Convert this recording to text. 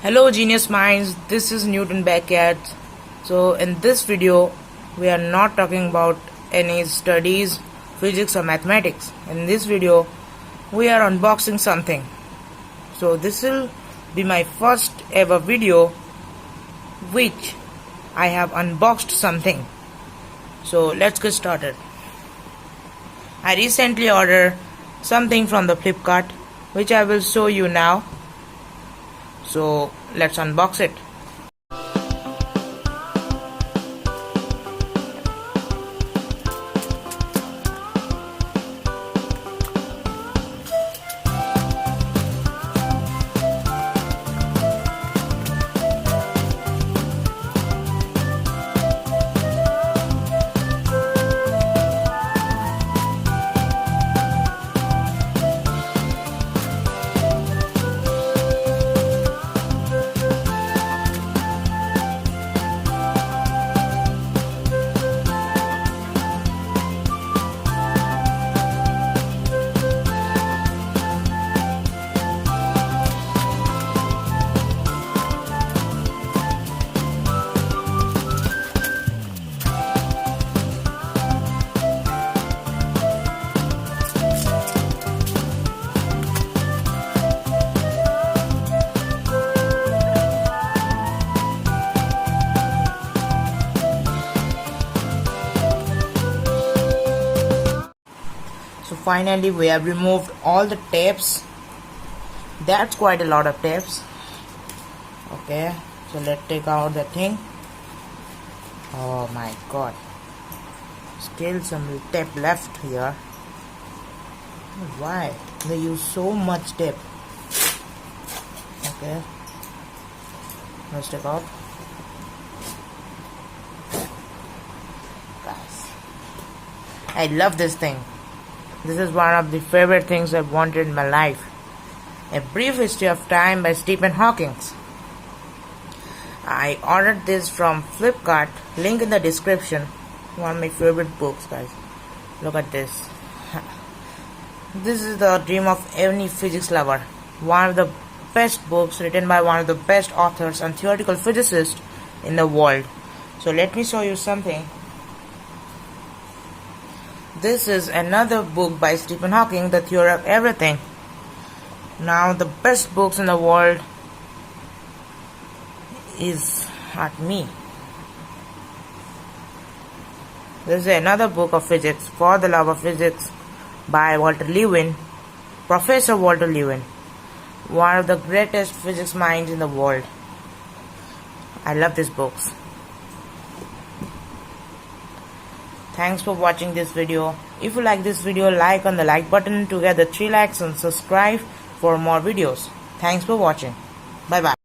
Hello genius minds, this is Newton Beckett. So in this video we are not talking about any studies, physics or mathematics. In this video we are unboxing something. So this will be my first ever video which I have unboxed something. So let's get started. I recently ordered something from the Flipkart which I will show you now. So let's unbox it. So finally we have removed all the tapes. That's quite a lot of tapes. Okay, so let's take out the thing. Oh my god, still some tape left here. Why they use so much tape? Okay, let's take out. Guys, I love this thing. This is one of the favorite things I've wanted in my life. A Brief History of Time by Stephen Hawking. I ordered this from Flipkart, link in the description. One of my favorite books, guys. Look at this. This is the dream of any physics lover. One of the best books written by one of the best authors and theoretical physicists in the world. So let me show you something. This is another book by Stephen Hawking, The Theory of Everything. Now the best books in the world is at me. This is another book of physics, For the Love of Physics by Walter Lewin, Professor Walter Lewin, one of the greatest physics minds in the world. I love these books. Thanks for watching this video. If you like this video, like on the like button to get the 3 likes and subscribe for more videos. Thanks for watching. Bye bye.